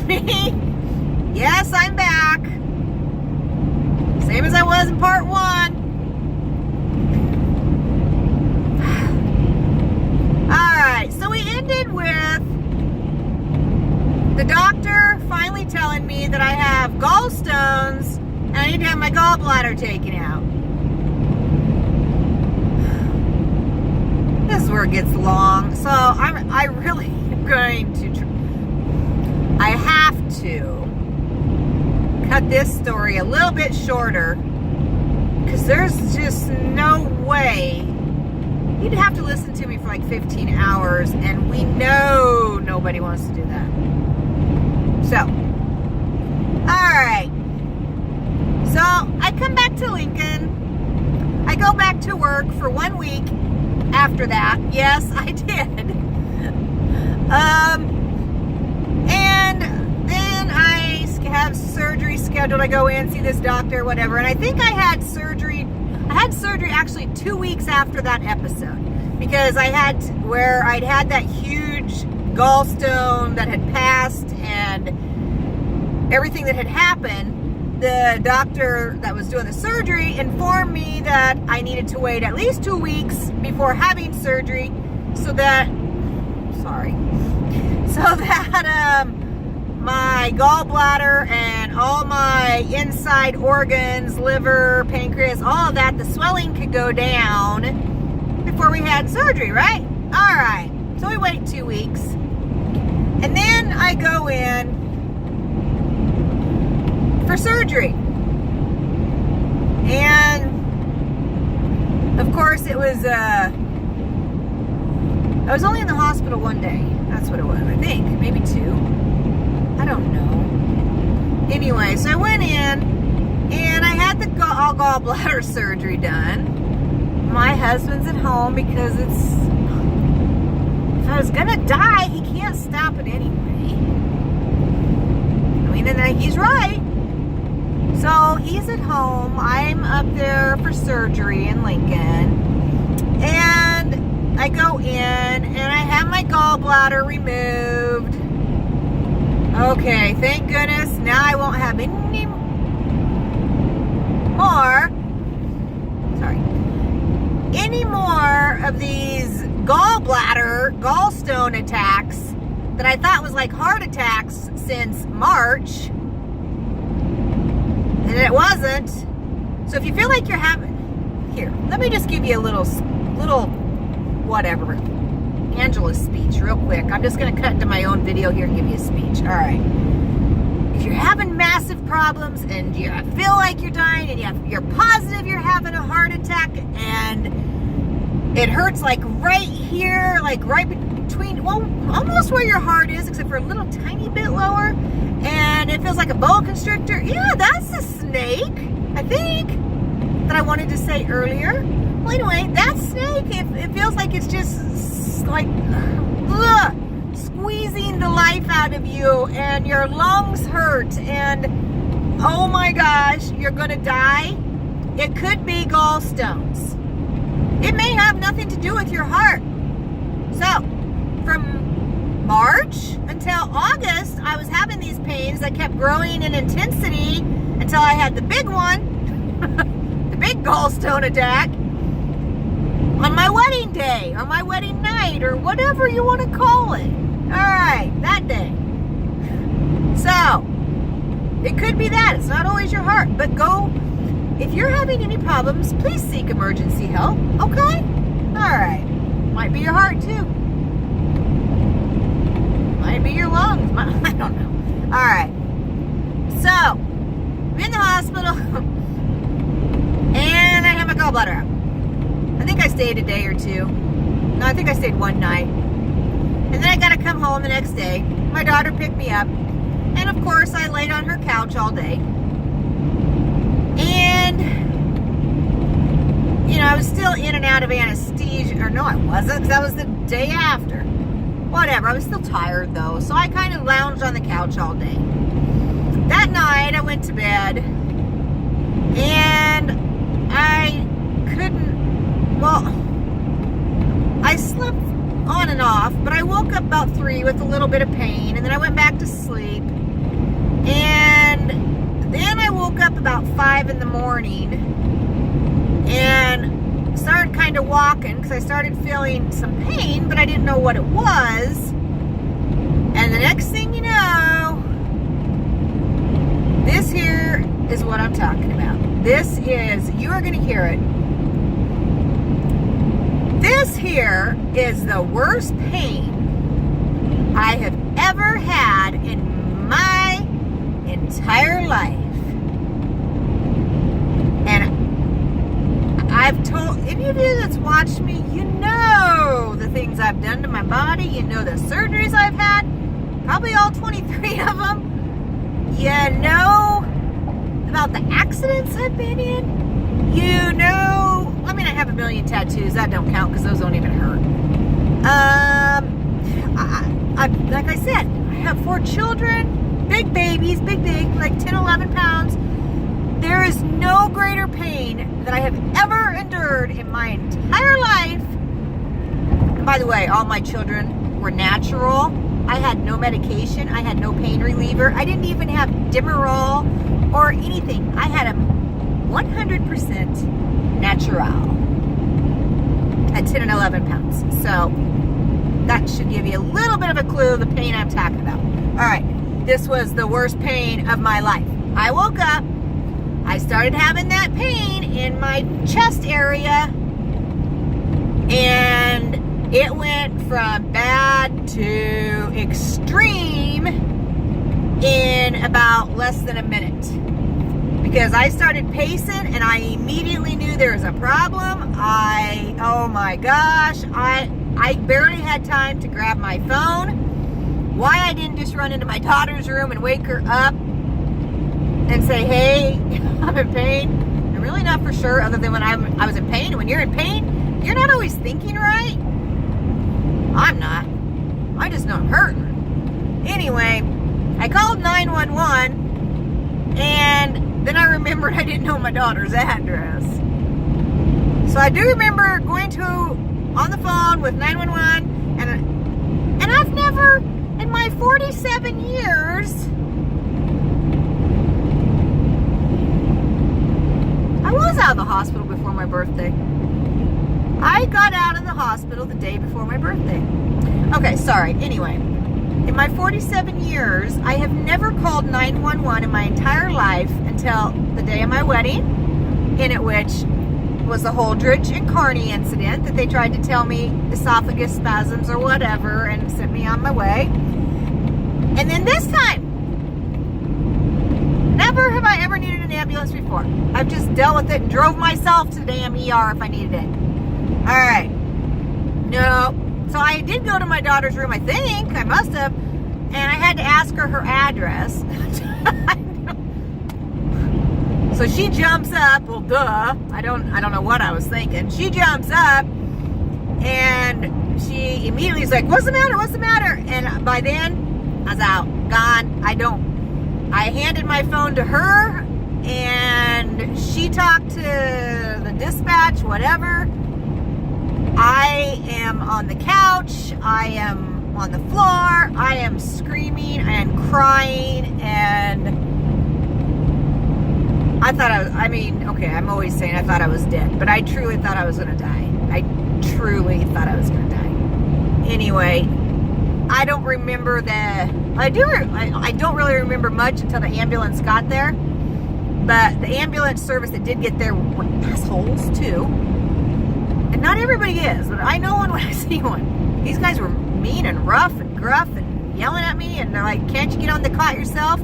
It's me. Yes, I'm back. Same as I was in part 1. Alright, so we ended with the doctor finally telling me that I have gallstones and I need to have my gallbladder taken out. This is where it gets long. So I really am going to I have to cut this story a little bit shorter because there's just no way. You'd have to listen to me for like 15 hours, and we know nobody wants to do that. So, alright. So, I come back to Lincoln. I go back to work for 1 week after that. Yes, I did. And then I have surgery scheduled. I go in, see this doctor, whatever. And I think I had surgery actually 2 weeks after that episode. Because I'd had that huge gallstone that had passed and everything that had happened. The doctor that was doing the surgery informed me that I needed to wait at least 2 weeks before having surgery so that my gallbladder and all my inside organs, liver, pancreas, all of that, the swelling could go down before we had surgery, right? All right. So we wait 2 weeks. And then I go in for surgery. And of course it was I was only in the hospital 1 day. That's what it was, I think. Maybe 2. I don't know. Anyway, so I went in and I had the gallbladder surgery done. My husband's at home because if I was gonna die, he can't stop it anyway. I mean, and he's right. So he's at home. I'm up there for surgery in Lincoln. And I go in and I have my gallbladder removed. Okay, thank goodness. Now I won't have any more of these gallstone attacks that I thought was like heart attacks since March. And it wasn't. So if you feel like you're having, here, let me just give you a little whatever, Angela's speech real quick. I'm just going to cut into my own video here and give you a speech. All right. If you're having massive problems and you feel like you're dying and you're positive you're having a heart attack and it hurts like right here, like right between, well, almost where your heart is, except for a little tiny bit lower, and it feels like a boa constrictor. Yeah, that's a snake, I think, that I wanted to say earlier. Well, anyway, that snake, it feels like it's just like squeezing the life out of you, and your lungs hurt, and oh my gosh, you're gonna die. It could be gallstones. It may have nothing to do with your heart. So, from March until August, I was having these pains that kept growing in intensity until I had the big one, the big gallstone attack, on my wedding day, or my wedding night, or whatever you want to call it. Alright, that day. So, it could be that. It's not always your heart. But if you're having any problems, please seek emergency help. Okay? Alright. Might be your heart too. Might be your lungs. I don't know. Alright. So, I'm in the hospital. And I have my gallbladder out. I think I stayed a day or two. No, I think I stayed 1 night. And then I got to come home the next day. My daughter picked me up. And of course, I laid on her couch all day. And, I was still in and out of anesthesia. Or no, I wasn't, because that was the day after. Whatever, I was still tired though. So I kind of lounged on the couch all day. That night, I went to bed. And I slept on and off, but I woke up about 3 with a little bit of pain, and then I went back to sleep. And then I woke up about 5 in the morning and started kind of walking because I started feeling some pain, but I didn't know what it was. And the next thing you know, this here is what I'm talking about. This is, you are going to hear it. This here is the worst pain I have ever had in my entire life. And I've told any of you that's watched me, you know the things I've done to my body. You know the surgeries I've had, probably all 23 of them. You know about the accidents I've been in. You know, I mean, I have a million tattoos. That don't count because those don't even hurt. Like I said, I have 4 children, big babies, big, like 10, 11 pounds. There is no greater pain that I have ever endured in my entire life. And by the way, all my children were natural. I had no medication. I had no pain reliever. I didn't even have Demerol or anything. I had a 100% natural at 10 and 11 pounds. So that should give you a little bit of a clue of the pain I'm talking about. All right, this was the worst pain of my life. I woke up, I started having that pain in my chest area, and it went from bad to extreme in about less than a minute. Because I started pacing and I immediately knew there was a problem. Oh my gosh, I barely had time to grab my phone. Why I didn't just run into my daughter's room and wake her up and say, hey, I'm in pain. I'm really not for sure, other than when I was in pain. When you're in pain, you're not always thinking right. I'm not. I just know I'm hurting. Anyway, I called 911, and then I remembered I didn't know my daughter's address. So I do remember going on the phone with 911, and I've never, in my 47 years, I was out of the hospital before my birthday. I got out of the hospital the day before my birthday. Okay, sorry. Anyway, in my 47 years, I have never called 911 in my entire life until the day of my wedding, in which was the Holdridge and Carney incident that they tried to tell me esophagus spasms or whatever and sent me on my way. And then this time, never have I ever needed an ambulance before. I've just dealt with it and drove myself to the damn ER if I needed it. All right. No. So I did go to my daughter's room, I think. I must have. And I had to ask her address. So she jumps up. Well, duh. I don't know what I was thinking. She jumps up and she immediately is like, what's the matter? What's the matter? And by then, I was out. Gone. I handed my phone to her and she talked to the dispatch, whatever. I am on the couch, I am on the floor, I am screaming and crying, and I thought I'm always saying I thought I was dead, but I truly thought I was going to die. I truly thought I was going to die. Anyway, I don't remember I don't really remember much until the ambulance got there, but the ambulance service that did get there were assholes too. And not everybody is, but I know one when I see one. These guys were mean and rough and gruff and yelling at me, and they're like, can't you get on the cot yourself?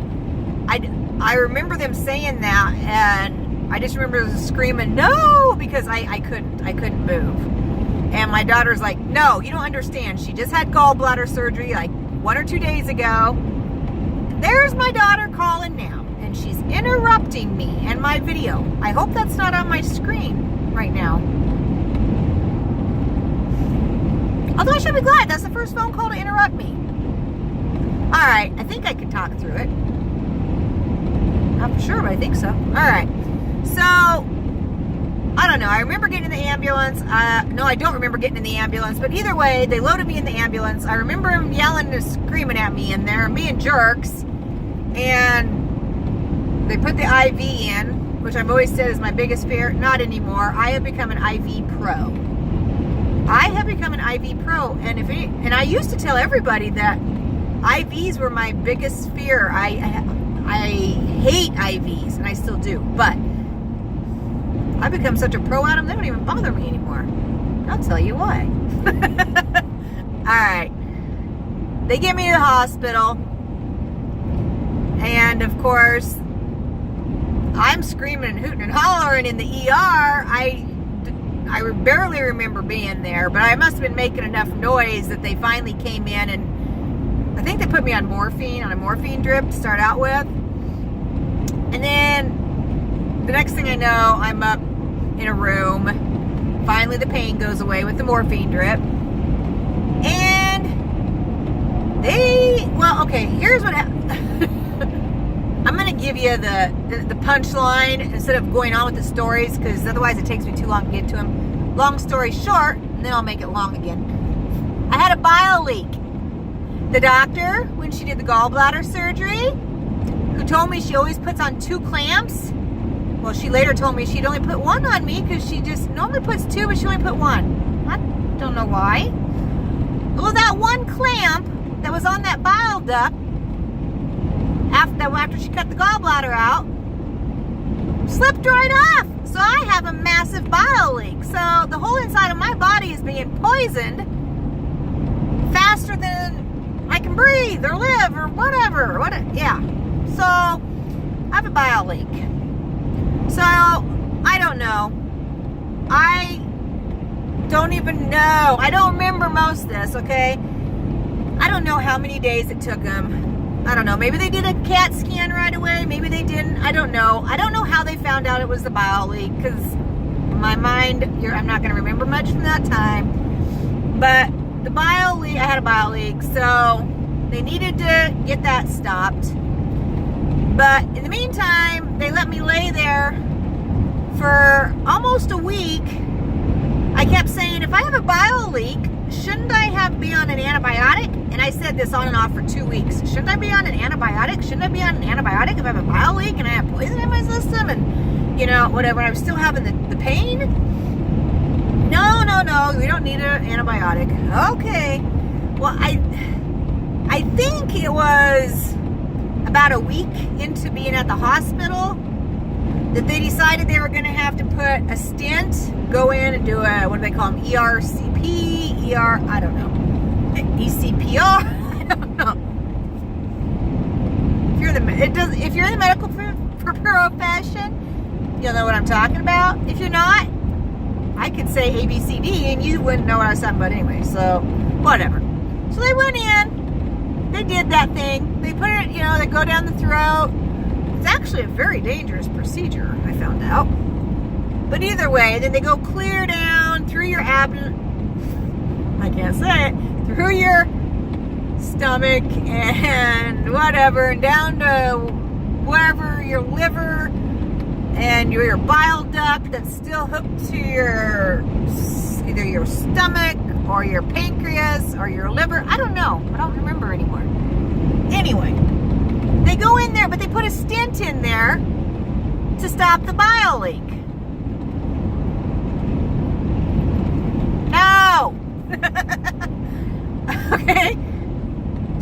I remember them saying that, and I just remember screaming, no, because I couldn't move. And my daughter's like, no, you don't understand. She just had gallbladder surgery like 1 or 2 days ago. There's my daughter calling now, and she's interrupting me and my video. I hope that's not on my screen right now. Although I should be glad. That's the first phone call to interrupt me. Alright, I think I can talk through it. Not for sure, but I think so. Alright. So, I don't know. I remember getting in the ambulance. No, I don't remember getting in the ambulance. But either way, they loaded me in the ambulance. I remember them yelling and screaming at me in there, being jerks. And they put the IV in, which I've always said is my biggest fear. Not anymore. I have become an IV pro. I have become an IV pro, and I used to tell everybody that IVs were my biggest fear. I hate IVs, and I still do, but I've become such a pro at them, they don't even bother me anymore. I'll tell you why. Alright. They get me to the hospital, and of course, I'm screaming and hooting and hollering in the ER. I barely remember being there, but I must have been making enough noise that they finally came in, and I think they put me on a morphine drip to start out with. And then the next thing I know, I'm up in a room. Finally the pain goes away with the morphine drip. And here's what happened. I'm going to give you the punchline instead of going on with the stories, because otherwise it takes me too long to get to them. Long story short, and then I'll make it long again. I had a bile leak. The doctor, when she did the gallbladder surgery, who told me she always puts on 2 clamps, well, she later told me she'd only put 1 on me because she just normally puts 2, but she only put 1. I don't know why. Well, that 1 clamp that was on that bile duct, after she cut the gallbladder out, slipped right off. So I have a massive bile leak. So the whole inside of my body is being poisoned faster than I can breathe or live or whatever. Yeah. So I have a bile leak. So I don't know. I don't even know. I don't remember most of this, okay? I don't know how many days it took them. I don't know. Maybe they did a CAT scan right away. Maybe they didn't. I don't know. I don't know how they found out it was the bile leak, because my mind, I'm not going to remember much from that time. But the bile leak, I had a bile leak, so they needed to get that stopped. But in the meantime, they let me lay there for almost a week. I kept saying, if I have a bile leak, shouldn't I be on an antibiotic? And I said this on and off for 2 weeks. Shouldn't I be on an antibiotic? Shouldn't I be on an antibiotic if I have a bile leak and I have poison in my system? And, whatever. I'm still having the pain? No, we don't need an antibiotic. Okay. Well, I think it was about a week into being at the hospital that they decided they were going to have to put a stent, go in and do a, what do they call them, ERCP, I don't know, ECPR, I don't know. If you're in the medical profession, you'll know what I'm talking about. If you're not, I could say ABCD and you wouldn't know what I was talking about anyway, so whatever. So they went in, they did that thing, they put it, they go down the throat. It's actually a very dangerous procedure, I found out. But either way, then they go clear down through your abdomen, I can't say it, through your stomach and whatever, and down to wherever, your liver and your bile duct that's still hooked to either your stomach or your pancreas or your liver. I don't know. I don't remember anymore. Anyway, they go in there, but they put a stent in there to stop the bile leak. No! Okay?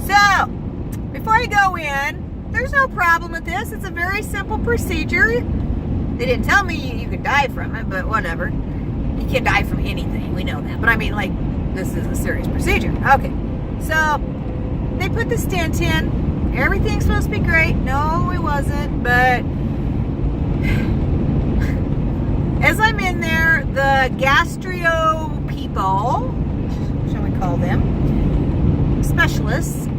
So, before I go in, there's no problem with this. It's a very simple procedure. They didn't tell me you could die from it, but whatever. You can die from anything. We know that. But I mean, this is a serious procedure. Okay. So, they put the stent in. Everything's supposed to be great. No, it wasn't. But as I'm in there, the gastro people, shall we call them, specialists,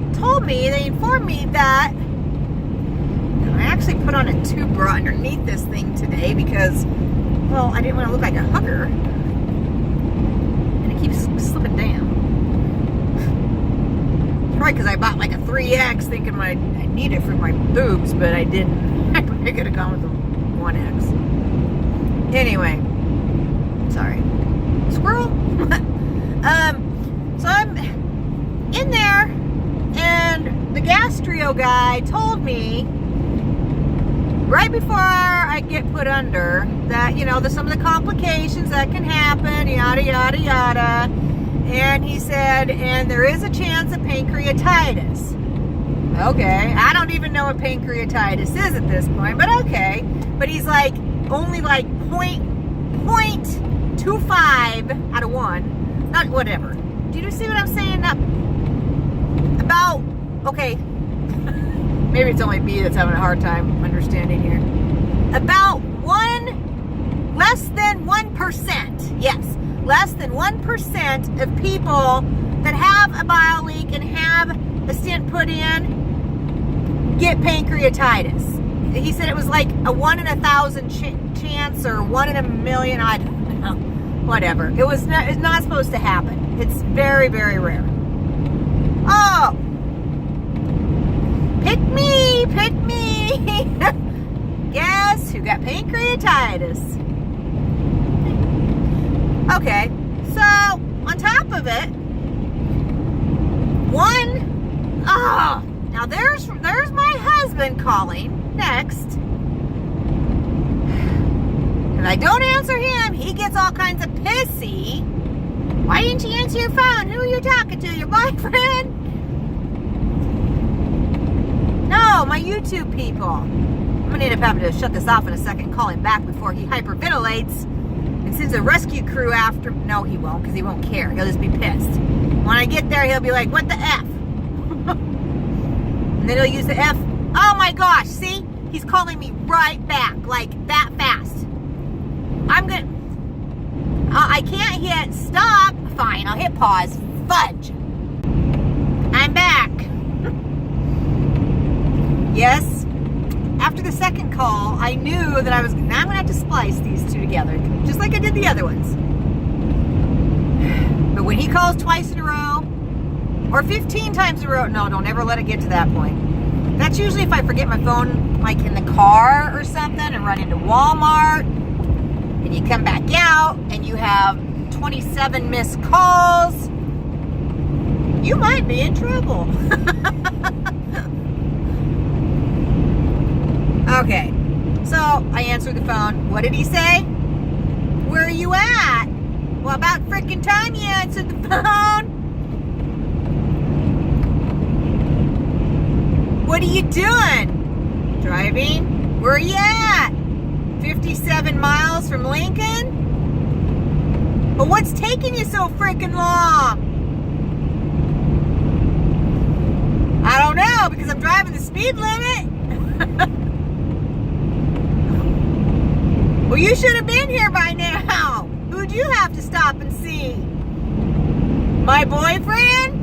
they informed me that I actually put on a tube bra underneath this thing today because, well, I didn't want to look like a hugger. And it keeps slipping down. Probably because I bought like a 3X thinking I need it for my boobs, but I didn't. I probably could have gone with the 1X. Anyway, sorry. Squirrel? So I'm in there, and the gastro gastro guy told me right before I get put under that, some of the complications that can happen, yada, yada, yada. And he said, and there is a chance of pancreatitis. Okay, I don't even know what pancreatitis is at this point, but okay. But he's like, only like 0.25 out of 1. Not whatever. Do you see what I'm saying? Okay. Maybe it's only me that's having a hard time understanding here. About less than 1%. Yes, less than 1% of people that have a bile leak and have a stent put in get pancreatitis. He said it was like a 1 in 1,000 chance or 1 in a million. I don't know. Whatever. It's not supposed to happen. It's very, very rare. Oh. Pick me. Guess who got pancreatitis? Okay. So, on top of it, now there's my husband calling next. And I don't answer him. He gets all kinds of pissy. Why didn't you answer your phone? Who are you talking to? Your boyfriend? No, my YouTube people. I'm going to end up having to shut this off in a second and call him back before he hyperventilates and sends a rescue crew after. No, he won't, because he won't care. He'll just be pissed. When I get there, he'll be like, what the F? And then he'll use the F. Oh my gosh, see? He's calling me right back, like that fast. I can't hit stop. Fine, I'll hit pause. Fudge. I'm back. Yes. After the second call, I knew that I'm going to have to splice these two together, just like I did the other ones. But when he calls twice in a row, or 15 times in a row, no, don't ever let it get to that point. That's usually if I forget my phone, like in the car or something, and run into Walmart, and you come back out, and you have 27 missed calls. You might be in trouble. Okay, so I answered the phone. What did he say? Where are you at? Well, about freaking time you answered the phone. What are you doing? Driving? Where are you at? 57 miles from Lincoln? But what's taking you so freaking long? I don't know, because I'm driving the speed limit. Well, you should have been here by now. Who'd you have to stop and see? My boyfriend?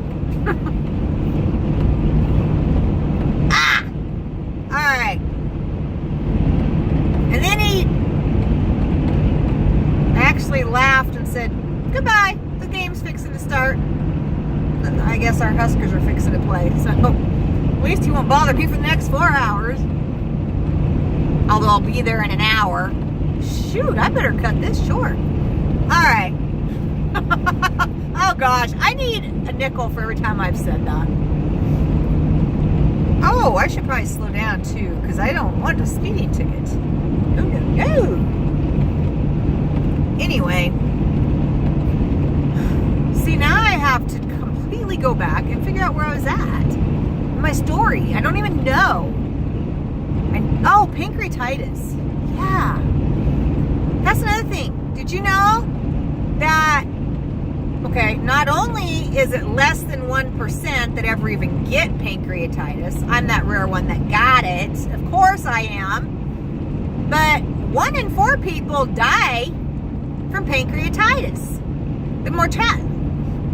Alright. And then he actually laughed and said, goodbye, the game's fixing to start. I guess our Huskers are fixing to play, so at least he won't bother me for the next 4 hours. Although I'll be there in an hour. Shoot, I better cut this short. Alright. Oh gosh, I need a nickel for every time I've said that. Oh, I should probably slow down too, because I don't want a speeding ticket. No. Anyway. See, now I have to completely go back and figure out where I was at. My story. I don't even know. Oh, pancreatitis. Yeah. That's another thing. Did you know that, okay, not only is it less than 1% that ever even get pancreatitis, I'm that rare one that got it, of course I am, but 1 in 4 people die from pancreatitis.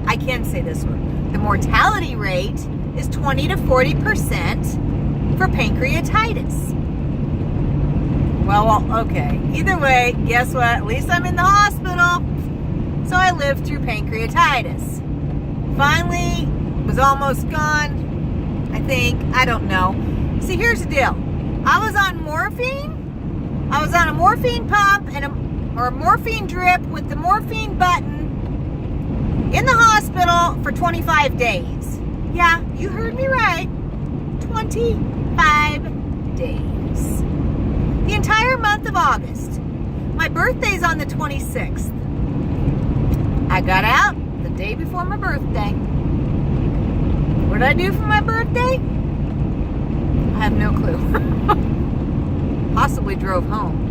I can say this one, the mortality rate is 20 to 40% for pancreatitis. Well, okay. Either way, guess what? At least I'm in the hospital. So I lived through pancreatitis. Finally, was almost gone, I think. I don't know. See, here's the deal. I was on morphine. I was on a morphine pump or a morphine drip with the morphine button in the hospital for 25 days. Yeah, you heard me right. 25 days. The entire month of August. My birthday's on the 26th. I got out the day before my birthday. What did I do for my birthday? I have no clue. Possibly drove home.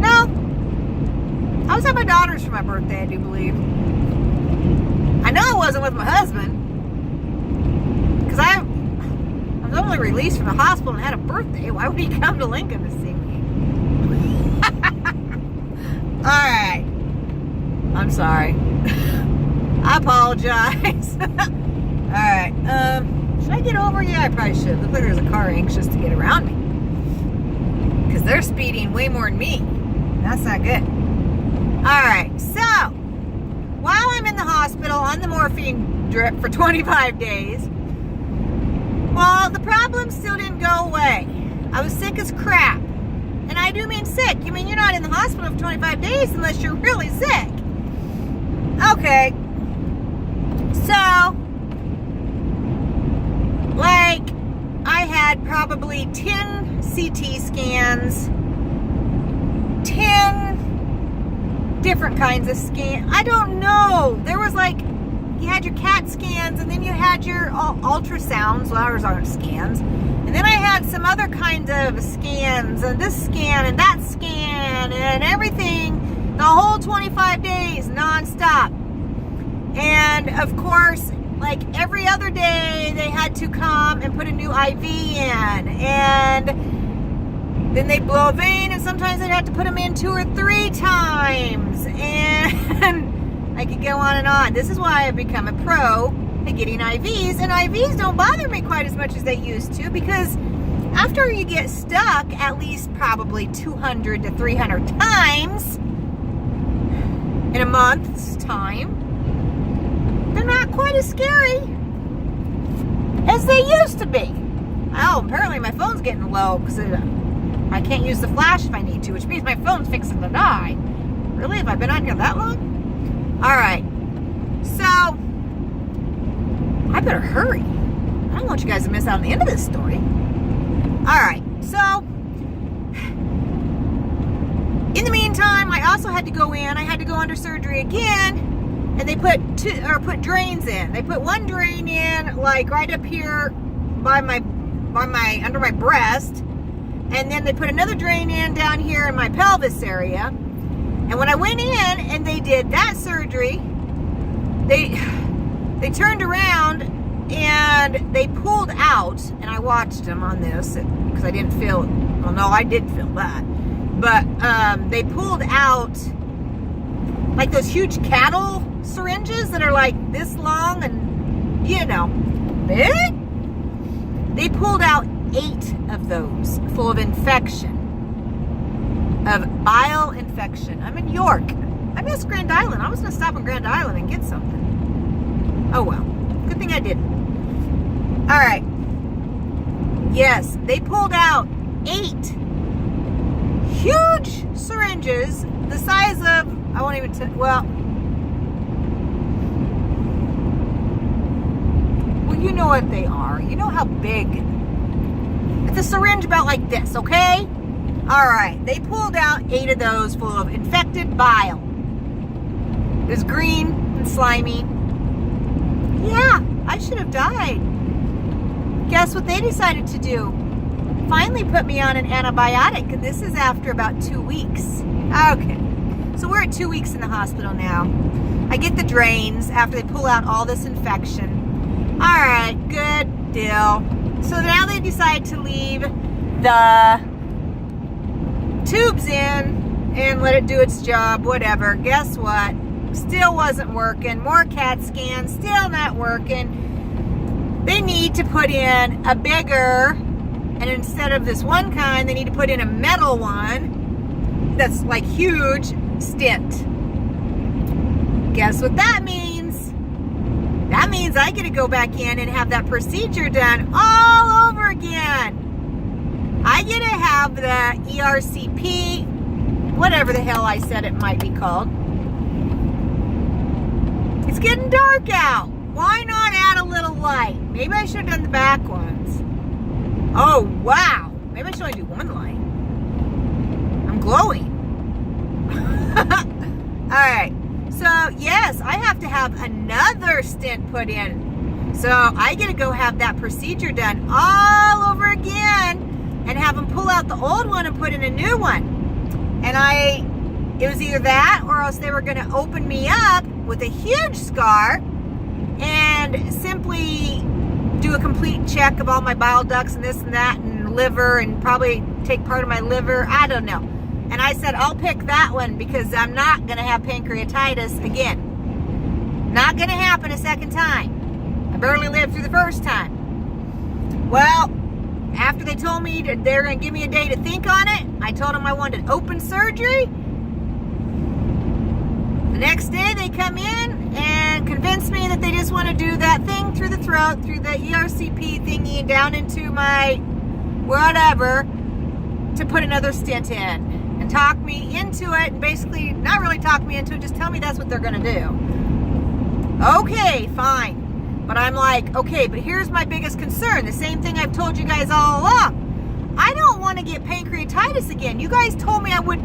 No. I was at my daughter's for my birthday, I do believe. I know I wasn't with my husband. Because I was only released from the hospital and had a birthday. Why would he come to Lincoln to see me? Alright. I'm sorry. I apologize. Alright. Should I get over? Yeah, I probably should. Looks like there's a car anxious to get around me. Because they're speeding way more than me. That's not good. Alright, so while I'm in the hospital on the morphine drip for 25 days, well, the problem still didn't go away. I was sick as crap. And I do mean sick. You mean you're not in the hospital for 25 days unless you're really sick. Okay. So, like, I had probably 10 CT scans, 10 different kinds of scans. I don't know. There was like, you had your CAT scans, and then you had your ultrasounds. Well, ours aren't scans. And then I had some other kinds of scans, and this scan, and that scan, and everything, the whole 25 days, nonstop. And, of course, like every other day, they had to come and put a new IV in. And then they'd blow a vein, and sometimes they'd have to put them in 2 or 3 times. And I could go on and on. This is why I've become a pro at getting IVs. And IVs don't bother me quite as much as they used to, because after you get stuck at least probably 200 to 300 times in a month's time, they're not quite as scary as they used to be. Oh, apparently my phone's getting low because I can't use the flash if I need to, which means my phone's fixing to die. Really? Have I been on here that long? Alright. So, I better hurry. I don't want you guys to miss out on the end of this story. Alright. So, in the meantime, I also had to go in. I had to go under surgery again. And they put drains in. They put one drain in, like right up here by my under my breast, and then they put another drain in down here in my pelvis area. And when I went in and they did that surgery, they turned around and they pulled out, and I watched them on this because I didn't feel. Well, no, I did feel that, but they pulled out like those huge cattle syringes that are like this long and, you know, big. They pulled out 8 of those full of infection, of bile infection. I'm in York. I miss Grand Island. I was going to stop in Grand Island and get something. Oh well. Good thing I didn't. Alright. Yes, they pulled out 8 huge syringes the size of, I won't even well, you know what they are. You know how big. It's a syringe about like this, okay? Alright, they pulled out 8 of those full of infected bile. It was green and slimy. Yeah, I should have died. Guess what they decided to do? Finally put me on an antibiotic, and this is after about 2 weeks. Okay, so we're at 2 weeks in the hospital now. I get the drains after they pull out all this infection. Alright, good deal. So now they decide to leave the tubes in and let it do its job, whatever. Guess what? Still wasn't working. More CAT scans, still not working. They need to put in a bigger, and instead of this one kind, they need to put in a metal one that's like huge stent. Guess what that means? That means I get to go back in and have that procedure done all over again. I get to have the ERCP, whatever the hell I said it might be called. It's getting dark out. why not add a little light? Maybe I should have done the back ones. Oh, wow. Maybe I should only do one light. I'm glowing. All right. So, yes, I have to have another stent put in. So, I get to go have that procedure done all over again and have them pull out the old one and put in a new one. And it was either that or else they were going to open me up with a huge scar and simply do a complete check of all my bile ducts and this and that and liver and probably take part of my liver. I don't know. And I said, I'll pick that one because I'm not going to have pancreatitis again. Not going to happen a second time. I barely lived through the first time. Well, after they told me that they're going to give me a day to think on it, I told them I wanted open surgery. The next day they come in and convince me that they just want to do that thing through the throat, through the ERCP thingy and down into my whatever to put another stent in. And talk me into it, and basically not really talk me into it, just tell me that's what they're going to do. Okay, fine. But I'm like, okay, but here's my biggest concern. The same thing I've told you guys all along. I don't want to get pancreatitis again. You guys told me I would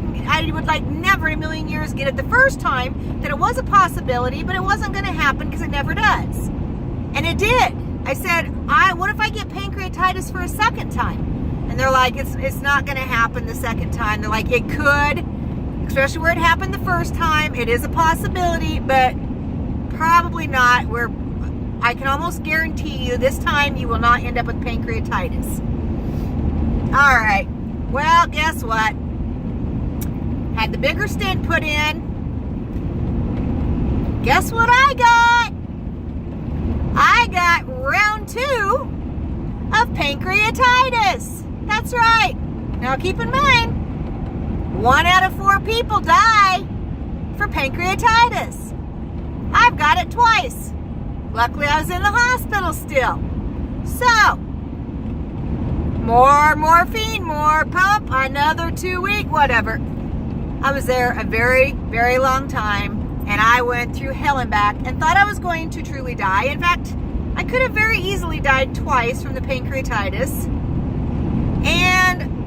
like never in a million years get it the first time, that it was a possibility, but it wasn't going to happen because it never does. And it did. I said, what if I get pancreatitis for a second time? And they're like, it's not going to happen the second time. They're like, it could, especially where it happened the first time. It is a possibility, but probably not. I can almost guarantee you this time you will not end up with pancreatitis. All right. Well, guess what? Had the bigger stent put in. Guess what I got? I got round 2 of pancreatitis. That's right. Now keep in mind, 1 out of 4 people die for pancreatitis. I've got it twice. Luckily, I was in the hospital still. So, more morphine, more pump, another 2 week, whatever. I was there a very, very long time, and I went through hell and back and thought I was going to truly die. In fact, I could have very easily died twice from the pancreatitis.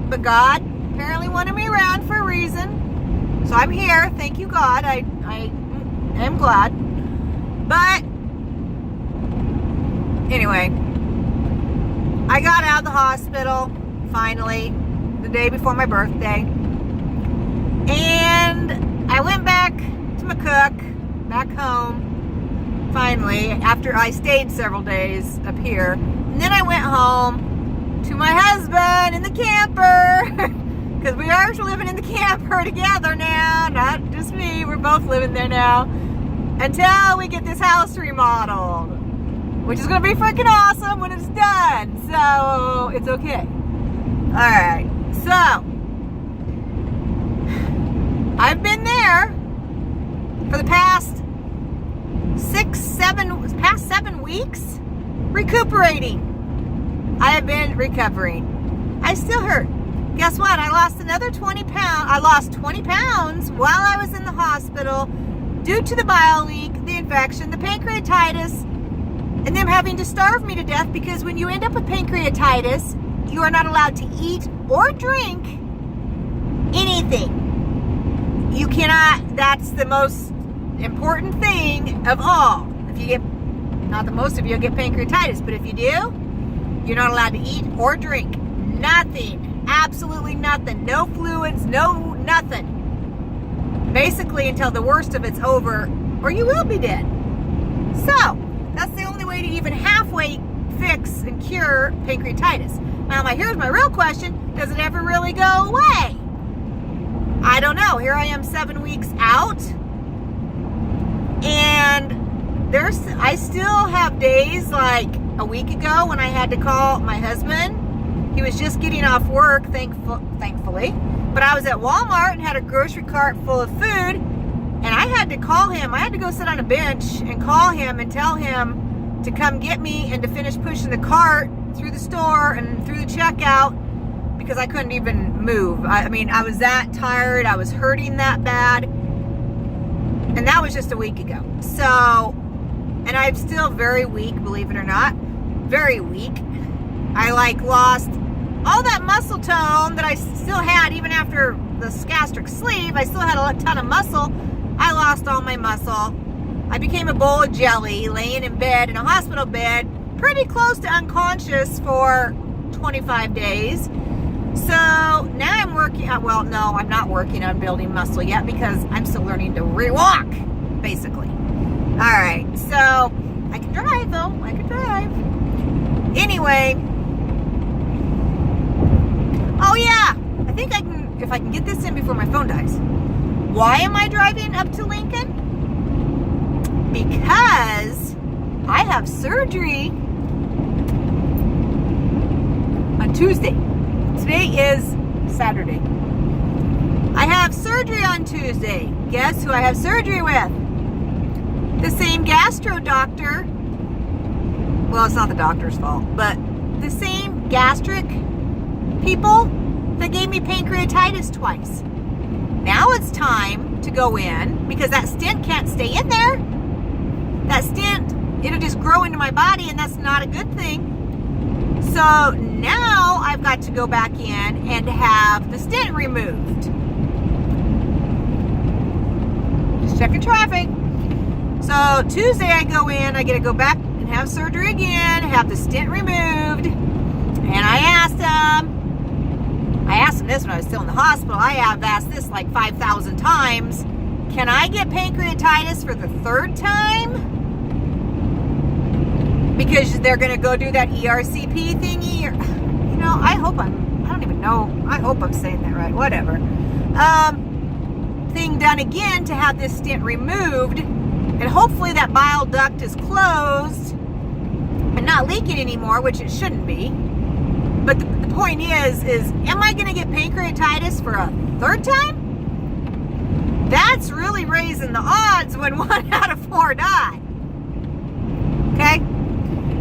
But God apparently wanted me around for a reason. So I'm here. Thank you, God. I am glad. But anyway, I got out of the hospital finally the day before my birthday. And I went back to McCook, back home, finally, after I stayed several days up here. And then I went home to my husband in the camper, because we are living in the camper together now, not just me, we're both living there now, until we get this house remodeled, which is going to be freaking awesome when it's done, so it's okay. Alright, so, I've been there for the past 7 weeks, recuperating. I have been recovering. I still hurt. Guess what? I lost another 20 pounds. I lost 20 pounds while I was in the hospital due to the bile leak, the infection, the pancreatitis, and them having to starve me to death, because when you end up with pancreatitis, you are not allowed to eat or drink anything. You cannot, that's the most important thing of all. If you get, not that most of you get pancreatitis, but if you do, you're not allowed to eat or drink. Nothing. Absolutely nothing. No fluids, no nothing. Basically until the worst of it's over, or you will be dead. So, that's the only way to even halfway fix and cure pancreatitis. Now, here's my real question. Does it ever really go away? I don't know. Here I am 7 weeks out. And I still have days like a week ago when I had to call my husband. He was just getting off work, thankfully. But I was at Walmart and had a grocery cart full of food. And I had to call him. I had to go sit on a bench and call him and tell him to come get me and to finish pushing the cart through the store and through the checkout, because I couldn't even move. I was that tired. I was hurting that bad. And that was just a week ago. So and I'm still very weak, believe it or not. Very weak. I lost all that muscle tone that I still had even after the gastric sleeve. I still had a ton of muscle. I lost all my muscle. I became a bowl of jelly, laying in bed, in a hospital bed, pretty close to unconscious for 25 days. So now I'm working, well, no, I'm not working on building muscle yet because I'm still learning to walk, basically. All right, so I can drive though, I can drive. Anyway, oh yeah, I think I can, if I can get this in before my phone dies. Why am I driving up to Lincoln? Because I have surgery on Tuesday. Today is Saturday. I have surgery on Tuesday. Guess who I have surgery with? The same gastro doctor. Well, it's not the doctor's fault, but the same gastric people that gave me pancreatitis twice. Now it's time to go in because that stent can't stay in there. That stent, it'll just grow into my body, and that's not a good thing. So now I've got to go back in and have the stent removed. Just checking traffic. So Tuesday I go in, I get to go back and have surgery again, have the stent removed. And I asked him this when I was still in the hospital. I have asked this like 5,000 times. Can I get pancreatitis for the third time? Because they're going to go do that ERCP thingy. Or, you know, I hope I don't even know. I hope I'm saying that right. Whatever. Thing done again to have this stent removed. And hopefully that bile duct is closed and not leaking anymore, which it shouldn't be. But the point is am I going to get pancreatitis for a third time? That's really raising the odds when 1 out of 4 die. Okay?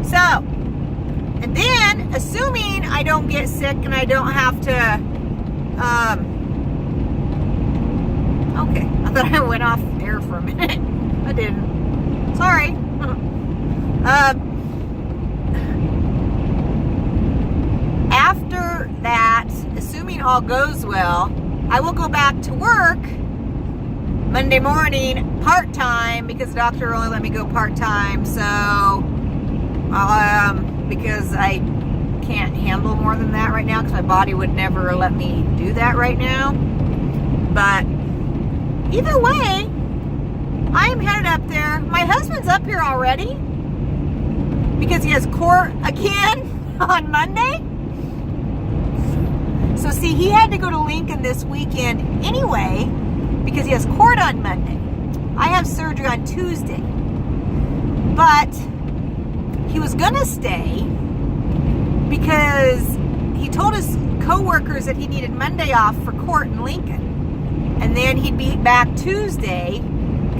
So, and then, assuming I don't get sick and I don't have to, okay, I thought I went off air for a minute. I didn't. Sorry. After that, assuming all goes well, I will go back to work Monday morning part-time because the doctor only let me go part-time. So, because I can't handle more than that right now because my body would never let me do that right now. But either way, I'm headed up there. My husband's up here already because he has court again on Monday. So see, he had to go to Lincoln this weekend anyway because he has court on Monday. I have surgery on Tuesday. But he was gonna stay because he told his co-workers that he needed Monday off for court in Lincoln. And then he'd be back Tuesday,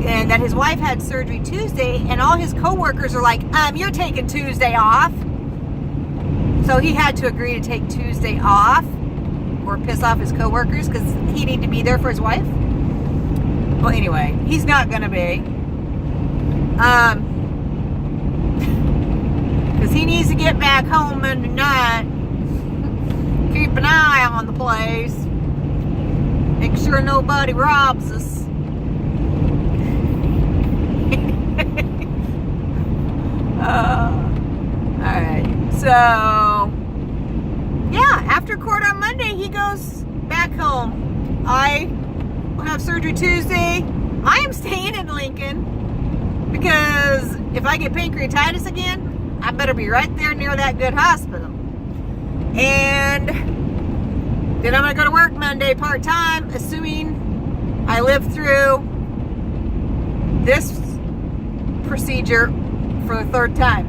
and that his wife had surgery Tuesday, and all his co-workers are like, you're taking Tuesday off. So he had to agree to take Tuesday off or piss off his co-workers because he needed to be there for his wife. Well, anyway, he's not gonna be. Because he needs to get back home Monday night. Keep an eye on the place. Make sure nobody robs us. Alright. So, yeah, after court on Monday, he goes back home. I will have surgery Tuesday. I am staying in Lincoln because if I get pancreatitis again, I better be right there near that good hospital. And then I'm going to go to work Monday part-time, assuming I live through this procedure for the third time.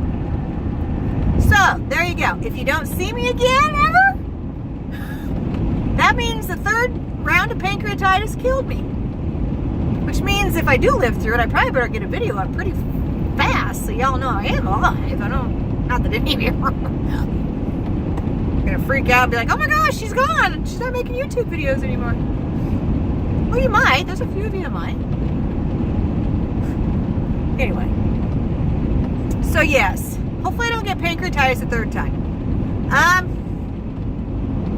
So, there you go. If you don't see me again ever, that means the third round of pancreatitis killed me. Which means if I do live through it, I probably better get a video up pretty fast so y'all know I am alive. I don't, not that any of you are gonna freak out and be like, oh my gosh, she's gone. She's not making YouTube videos anymore. Well, you might. There's a few of you that might. Anyway. So yes, hopefully I don't get pancreatitis a third time.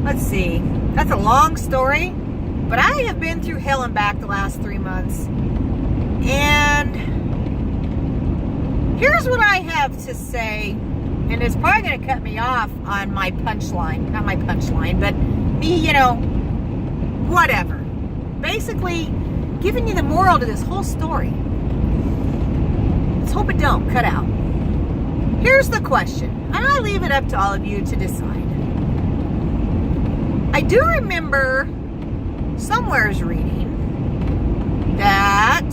Let's see. That's a long story, but I have been through hell and back the last 3 months. And here's what I have to say, and it's probably going to cut me off on my punchline. Not my punchline, but me, whatever. Basically, giving you the moral to this whole story. Let's hope it don't cut out. Here's the question, and I leave it up to all of you to decide. I do remember somewhere's reading that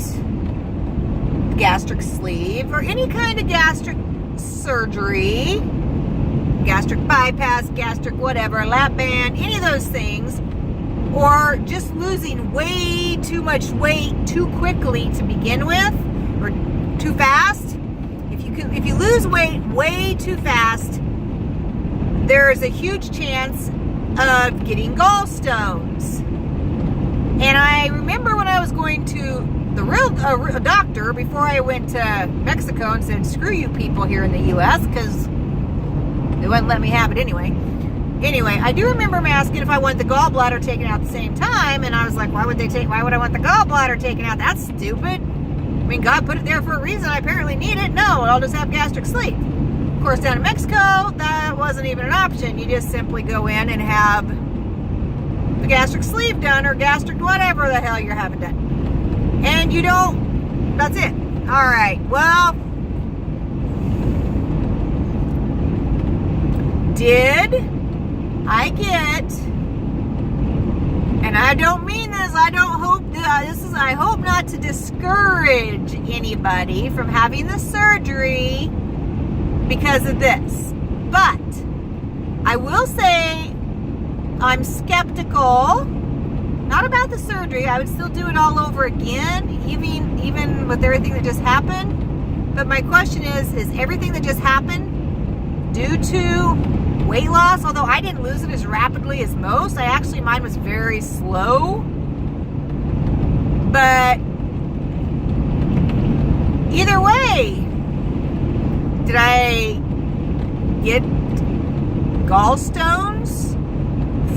gastric sleeve or any kind of gastric surgery, gastric bypass, gastric whatever, lap band, any of those things, or just losing way too much weight too quickly to begin with, or too fast. If you lose weight way too fast, there is a huge chance of getting gallstones. And I remember when I was going to the real doctor before I went to Mexico and said, screw you people here in the U.S. because they wouldn't let me have it anyway. Anyway, I do remember him asking if I want the gallbladder taken out at the same time, and I was like, why would I want the gallbladder taken out? That's stupid. I mean, God put it there for a reason. I apparently need it. No, I'll just have gastric sleeve. Of course, down in Mexico, that wasn't even an option. You just simply go in and have the gastric sleeve done, or gastric whatever the hell you're having done. And you don't, that's it. All right, well, did I get, and I don't mean this, I hope not to discourage anybody from having the surgery because of this. But I will say I'm skeptical, not about the surgery. I would still do it all over again, even with everything that just happened. But my question is everything that just happened due to weight loss? Although I didn't lose it as rapidly as most. Mine was very slow. But either way, did I get gallstones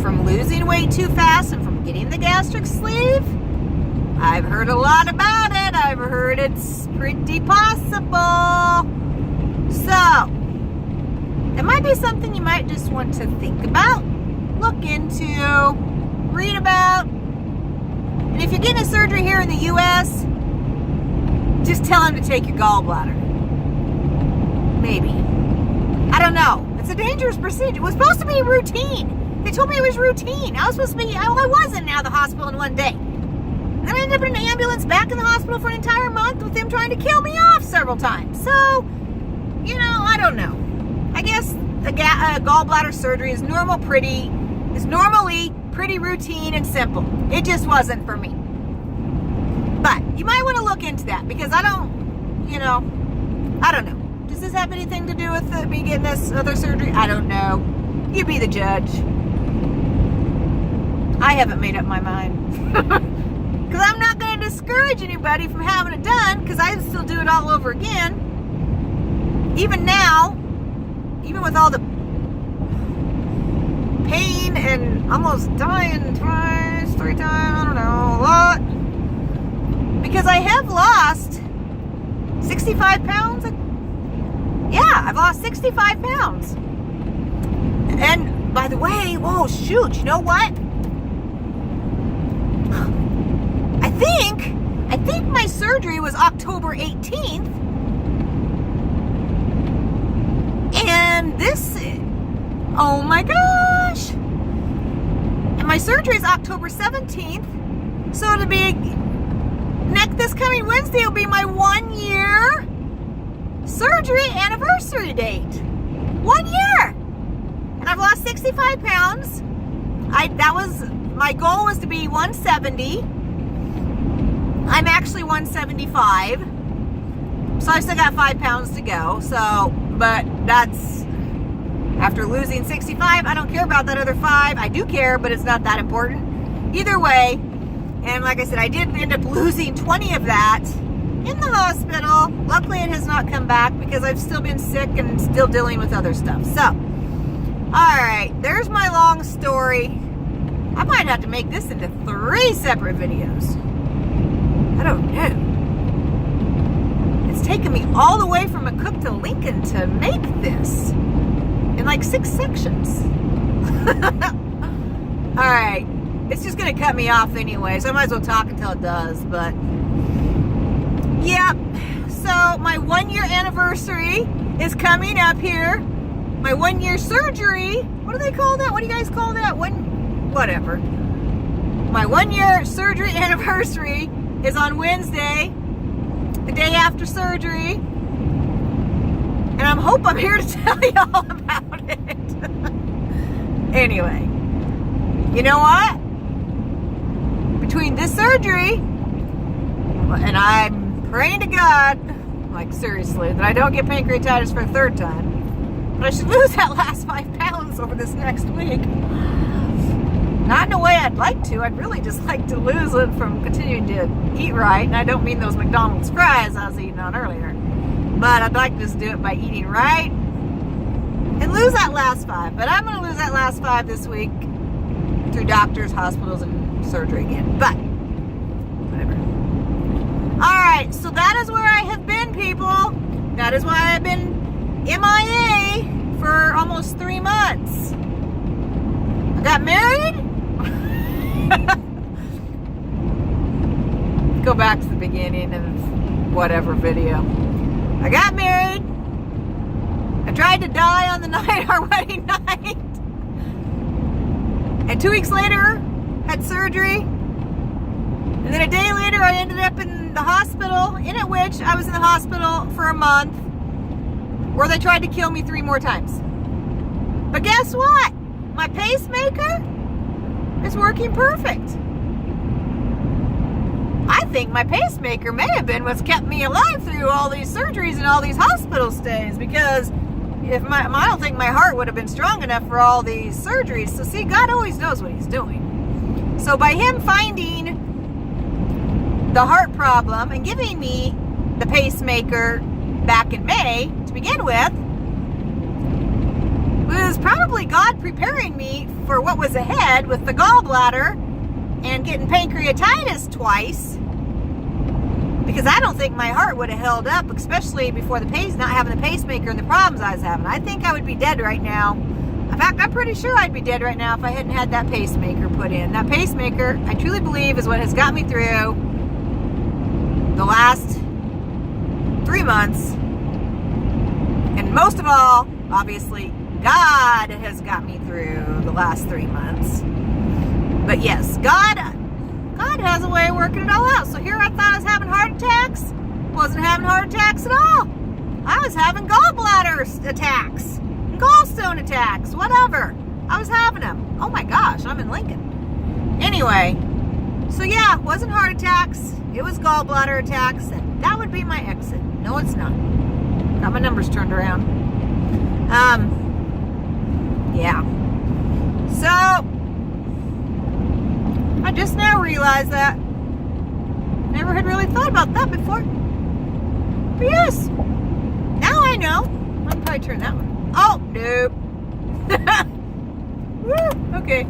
from losing weight too fast and from getting the gastric sleeve? I've heard a lot about it. I've heard it's pretty possible. So, it might be something you might just want to think about, look into, read about. And if you're getting a surgery here in the U.S., just tell them to take your gallbladder. Maybe. I don't know. It's a dangerous procedure. It was supposed to be routine. They told me it was routine. I was supposed to be, I was in and out of the hospital in one day. And then I ended up in an ambulance back in the hospital for an entire month with them trying to kill me off several times. So, I don't know. I guess a gallbladder surgery is normally pretty routine and simple. It just wasn't for me. But you might want to look into that because I don't know. Does this have anything to do with me getting this other surgery? I don't know. You be the judge. I haven't made up my mind. Because I'm not going to discourage anybody from having it done because I still do it all over again. Even now, even with all the pain and almost dying twice, 3 times, I don't know, a lot. Because I have lost 65 pounds. Yeah, I've lost 65 pounds. And by the way, whoa, shoot, you know what? I think my surgery was October 18th. And this, oh my gosh. And my surgery is October 17th. So it'll be, this coming Wednesday will be my 1-year surgery anniversary date. 1 year. And I've lost 65 pounds. My goal was to be 170. I'm actually 175. So I still got 5 pounds to go. So, but that's, after losing 65, I don't care about that other 5. I do care, but it's not that important. Either way, and like I said, I did end up losing 20 of that in the hospital. Luckily, it has not come back because I've still been sick and still dealing with other stuff. So, alright, there's my long story. I might have to make this into 3 separate videos. I don't know. It's taken me all the way from McCook to Lincoln to make this in like 6 sections. Alright, it's just going to cut me off anyway, so I might as well talk until it does, but yeah. So my 1-year anniversary is coming up here. My 1-year surgery, what do they call that? What do you guys call that? Whatever. My 1-year surgery anniversary is on Wednesday, the day after surgery. And I hope I'm here to tell you all about it. Anyway, you know what? Between this surgery, and I'm praying to God, like seriously, that I don't get pancreatitis for a 3rd time. But I should lose that last 5 pounds over this next week. Not in a way I'd like to. I'd really just like to lose it from continuing to eat right. And I don't mean those McDonald's fries I was eating on earlier. But I'd like to just do it by eating right and lose that last 5. But I'm going to lose that last 5 this week through doctors, hospitals, and surgery again. But whatever. Alright, so that is where I have been, people. That is why I've been MIA for almost 3 months. I got married. Go back to the beginning of whatever video. I got married. I tried to die on the night, our wedding night. And 2 weeks later, had surgery. And then a day later, I ended up in the hospital, in which I was in the hospital for a month, where they tried to kill me 3 more times. But guess what? My pacemaker is working perfect. I think my pacemaker may have been what's kept me alive through all these surgeries and all these hospital stays, because if I don't think my heart would have been strong enough for all these surgeries. So see, God always knows what he's doing. So by him finding the heart problem and giving me the pacemaker back in May to begin with, was probably God preparing me for what was ahead with the gallbladder and getting pancreatitis twice, because I don't think my heart would have held up, especially before not having the pacemaker and the problems I was having. I think I would be dead right now. In fact, I'm pretty sure I'd be dead right now if I hadn't had that pacemaker put in. That pacemaker, I truly believe, is what has got me through the last 3 months. And most of all, obviously, God has got me through the last 3 months. But yes, God has a way of working it all out. So here I thought I was having heart attacks. Wasn't having heart attacks at all. I was having gallbladder attacks, gallstone attacks, whatever. I was having them. Oh my gosh, I'm in Lincoln. Anyway, so yeah, it wasn't heart attacks. It was gallbladder attacks, and that would be my exit. No, it's not. Got my numbers turned around. Yeah. So, I just now realized that. Never had really thought about that before. But yes, now I know. I'll probably turn that one. Oh, nope. Woo, okay.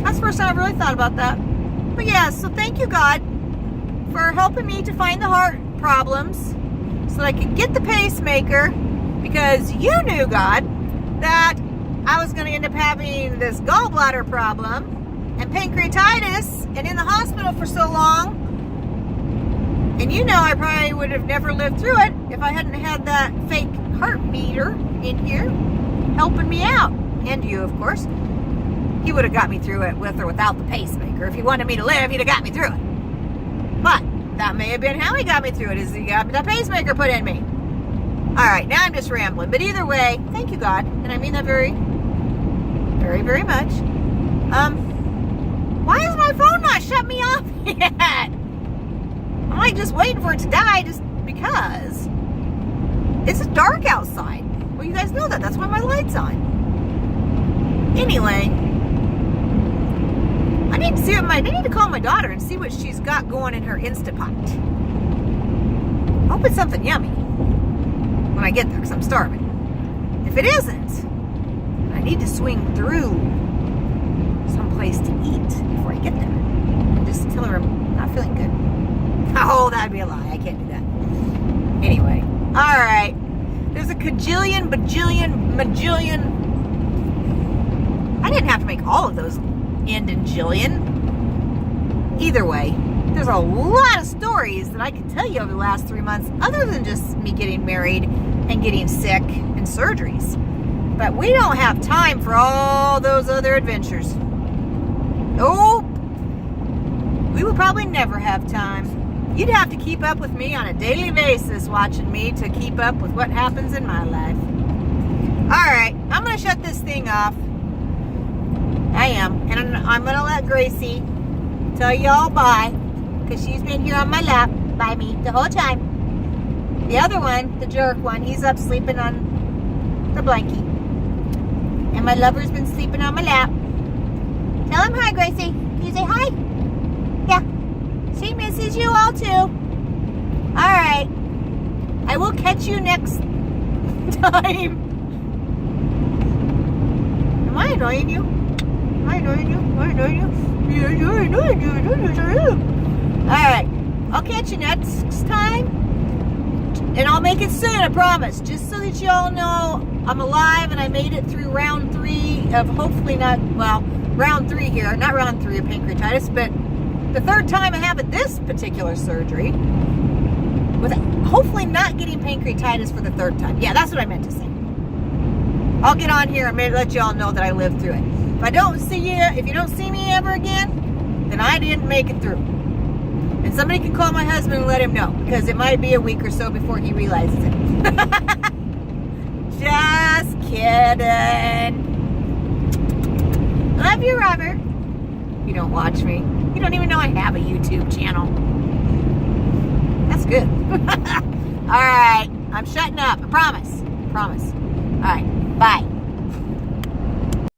That's the first time I've really thought about that. But yeah, so thank you, God, for helping me to find the heart problems so that I could get the pacemaker, because you knew, God, that I was going to end up having this gallbladder problem and pancreatitis and in the hospital for so long. And you know I probably would have never lived through it if I hadn't had that fake heart meter in here helping me out. And you, of course. He would have got me through it with or without the pacemaker. If he wanted me to live, he'd have got me through it. But that may have been how he got me through it, is he got that pacemaker put in me. Alright, now I'm just rambling. But either way, thank you, God. And I mean that very, very, very much. Why is my phone not shut me off yet? I'm like just waiting for it to die just because. It's dark outside. Well, you guys know that. That's why my light's on. Anyway, I need to see what I need to call my daughter and see what she's got going in her Instapot. Hope it's something yummy when I get there, because I'm starving. If it isn't, I need to swing through someplace to eat before I get there. And just tell her I'm not feeling good. Oh, that'd be a lie. I can't do that. Anyway, all right. There's a cajillion, majillion. I didn't have to make all of those end in jillion. Either way, there's a lot of stories that I could tell you over the last 3 months, other than just me getting married and getting sick and surgeries. But we don't have time for all those other adventures. Nope. We will probably never have time. You'd have to keep up with me on a daily basis, watching me to keep up with what happens in my life. All right, I'm going to shut this thing off. I am. And I'm going to let Gracie tell y'all bye, because she's been here on my lap by me the whole time. The other one, the jerk one, he's up sleeping on the blankie. And my lover's been sleeping on my lap. Tell him hi, Gracie. Can you say hi? Yeah. She misses you all too. All right. I will catch you next time. Am I annoying you? Am I annoying you? Am I annoying you? Yeah, you're annoying you. All right. I'll catch you next time. And I'll make it soon, I promise. Just so that y'all know I'm alive and I made it through round 3 of hopefully not, well, round 3 here. Not round 3 of pancreatitis, but the 3rd time I have this particular surgery, with hopefully not getting pancreatitis for the 3rd time. Yeah, that's what I meant to say. I'll get on here and maybe let y'all know that I lived through it. If you don't see me ever again, then I didn't make it through. And somebody can call my husband and let him know, because it might be a week or so before he realizes it. Just kidding. Love you, Robert. You don't watch me. You don't even know I have a YouTube channel. That's good. All right. I'm shutting up. I promise. All right. Bye.